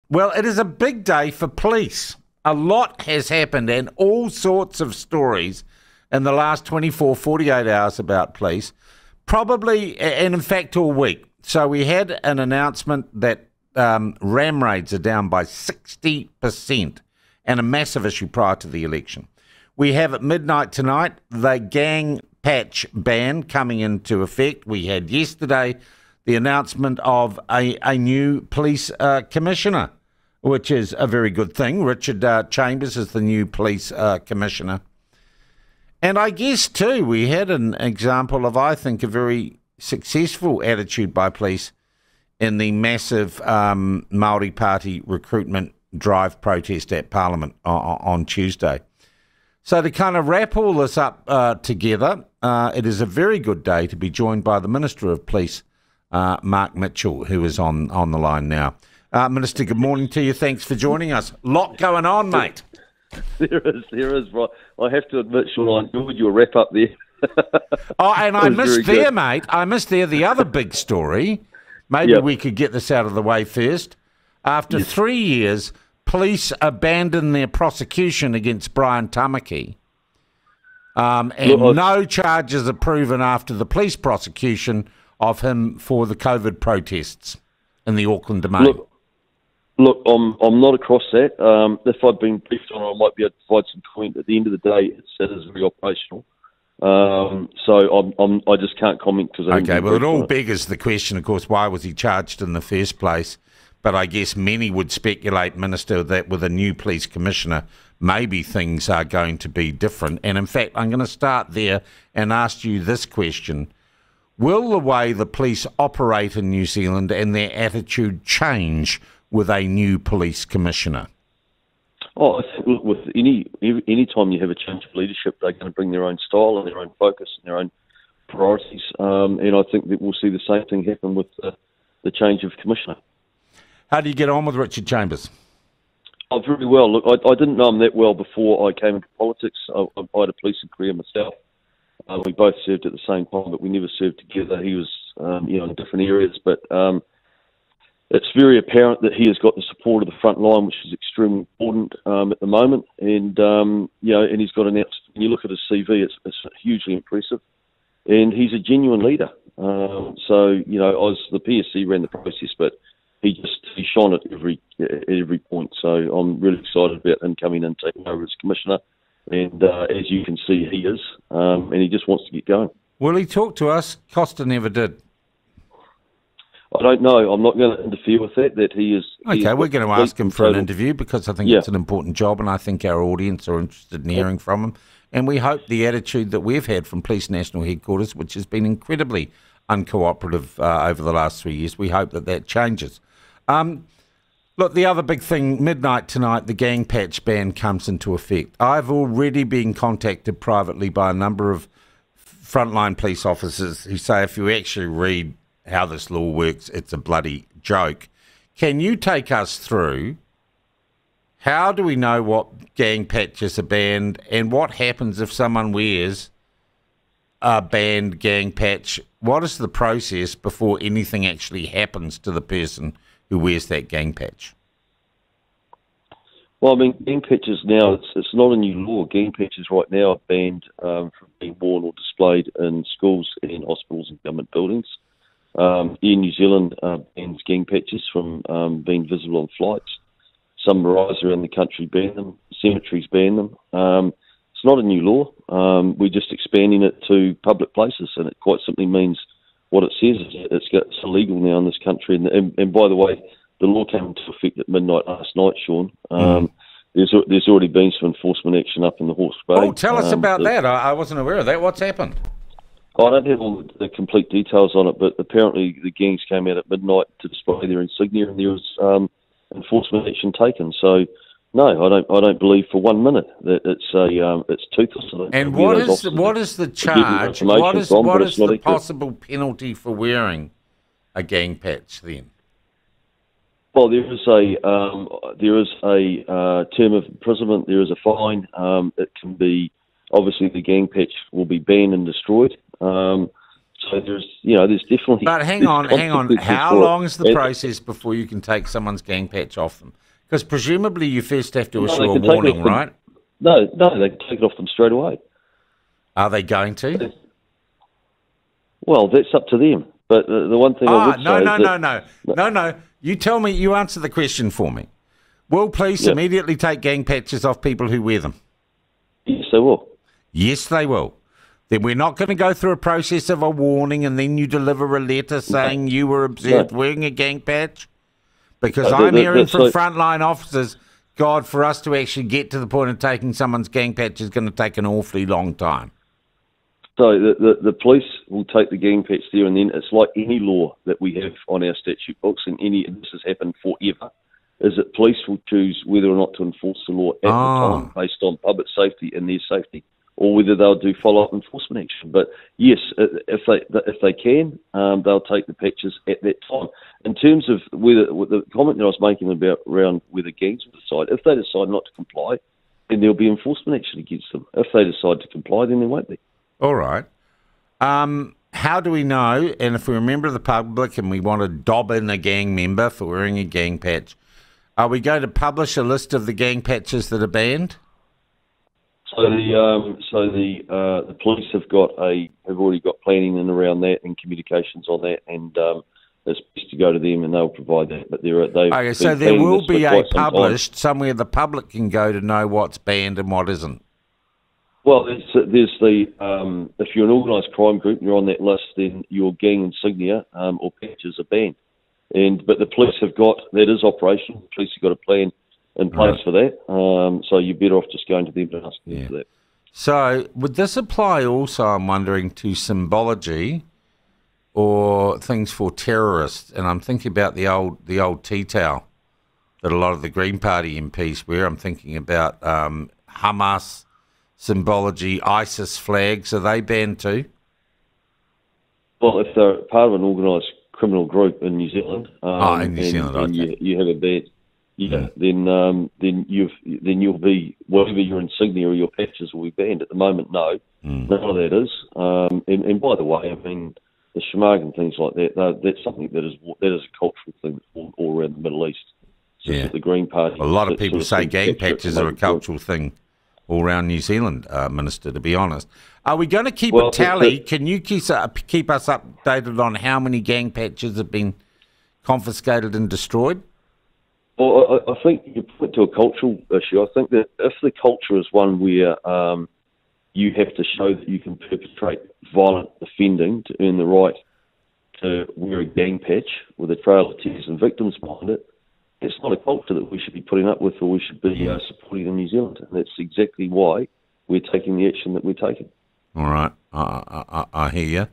Well, it is a big day for police. A lot has happened and all sorts of stories in the last 24, 48 hours about police, probably, and in fact, all week. So we had an announcement that ram raids are down by 60% and a massive issue prior to the election. We have at midnight tonight the gang patch ban coming into effect. We had yesterday the announcement of a new police commissioner, which is a very good thing. Richard Chambers is the new police commissioner. And I guess, too, we had an example of, I think, a very successful attitude by police in the massive Māori Party recruitment drive protest at Parliament on Tuesday. So to kind of wrap all this up together, it is a very good day to be joined by the Minister of Police, Mark Mitchell, who is on the line now. Minister, good morning to you. Thanks for joining us. Lot going on, mate. There is. Right. I have to admit, Sean, I enjoyed your wrap up there. Oh, and I missed there, mate. I missed there the other big story. Maybe we could get this out of the way first. After 3 years, police abandoned their prosecution against Brian Tamaki. No charges are proven after the police prosecution of him for the COVID protests in the Auckland domain. Look, I'm not across that. If I'd been briefed on it, I might be able to provide some comment. At the end of the day, it is very operational. So I just can't comment because okay. Well, it all beggars the question, of course, why was he charged in the first place? But I guess many would speculate, Minister, that with a new police commissioner, maybe things are going to be different. And in fact, I'm going to start there and ask you this question. Will the way the police operate in New Zealand and their attitude change with a new police commissioner? Oh, I think, look, with any time you have a change of leadership, they're going to bring their own style and their own focus and their own priorities. And I think that we'll see the same thing happen with the change of commissioner. How do you get on with Richard Chambers? Oh, very well. Look, I didn't know him that well before I came into politics. I had a policing career myself. We both served at the same time, but we never served together. He was, in different areas, but it's very apparent that he has got the support of the front line, which is extremely important at the moment. And and he's got when you look at his CV, it's hugely impressive, and he's a genuine leader. The PSC ran the process, but he shone at every point. So I'm really excited about him coming in and taking over as commissioner. And as you can see, he is, and he just wants to get going. Will he talk to us? Costa never did. I don't know. I'm not going to interfere with that. Okay, we're going to ask him for an interview because I think it's an important job, and I think our audience are interested in hearing from him. And we hope the attitude that we've had from Police National Headquarters, which has been incredibly uncooperative over the last 3 years, we hope that changes. Look, the other big thing, midnight tonight, the gang patch ban comes into effect. I've already been contacted privately by a number of frontline police officers who say if you actually read how this law works, it's a bloody joke. Can you take us through how do we know what gang patches are banned and what happens if someone wears a banned gang patch? What is the process before anything actually happens to the person who wears that gang patch? Well, I mean, gang patches now, it's not a new law. Gang patches right now are banned from being worn or displayed in schools and hospitals and government buildings. Air New Zealand bans gang patches from being visible on flights. Some marais around the country ban them. Cemeteries ban them. It's not a new law. We're just expanding it to public places, and it quite simply means what it says is it's illegal now in this country. And by the way, the law came into effect at midnight last night, Sean. There's already been some enforcement action up in the Hawke's Bay. Oh, tell us about that. I wasn't aware of that. What's happened? I don't have all the complete details on it, but apparently the gangs came out at midnight to display their insignia, and there was enforcement action taken. So, no, I don't believe for 1 minute that it's toothless. And what is the charge? What is the possible penalty for wearing a gang patch then? Well, there is a term of imprisonment. There is a fine. It can be obviously the gang patch will be banned and destroyed. So there's definitely. But hang on. How long is the process before you can take someone's gang patch off them? Because presumably you first have to issue a warning, right? No, they can take it off them straight away. Are they going to? Well, that's up to them. But the one thing I would say No. You tell me. You answer the question for me. Will police immediately take gang patches off people who wear them? Yes, they will. Yes, they will. Then we're not going to go through a process of a warning and then you deliver a letter saying you were observed wearing a gang patch? Because I'm hearing from frontline officers, God, for us to actually get to the point of taking someone's gang patch is going to take an awfully long time. So the police will take the gang patch there and then. It's like any law that we have on our statute books, and this has happened forever, is that police will choose whether or not to enforce the law at the time based on public safety and their safety, or whether they'll do follow-up enforcement action. But yes, if they can, they'll take the patches at that time. In terms of the comment that I was making about around whether gangs will decide, if they decide not to comply, then there'll be enforcement action against them. If they decide to comply, then there won't be. All right. How do we know, and if we remember the public and we want to dob in a gang member for wearing a gang patch, are we going to publish a list of the gang patches that are banned? So the police have already got planning in around that and communications on that, and it's best to go to them and they'll provide that. But so there will be a published somewhere the public can go to know what's banned and what isn't. Well, there's if you're an organised crime group and you're on that list, then your gang insignia or patches are banned. But the police that is operational. The police have got a plan in place for that. So you're better off just going to them and asking them for that. So would this apply also, I'm wondering, to symbology or things for terrorists? And I'm thinking about the old tea towel that a lot of the Green Party MPs wear. I'm thinking about Hamas symbology, ISIS flags. Are they banned too? Well, if they're part of an organised criminal group in New Zealand, you have a ban, then you'll be, whatever your insignia or your patches will be banned. At the moment, no, none of that is. And by the way, I mean the shemagh and things like that. That's something that is a cultural thing all around the Middle East. The Green Party. A lot of people say gang patches are a cultural thing all around New Zealand, Minister, to be honest. Are we going to keep a tally? Can you keep us updated on how many gang patches have been confiscated and destroyed? Well, I think you put to a cultural issue. I think that if the culture is one where you have to show that you can perpetrate violent offending to earn the right to wear a gang patch with a trail of tears and victims behind it, it's not a culture that we should be putting up with or we should be supporting in New Zealand. And that's exactly why we're taking the action that we're taking. All right. I hear you.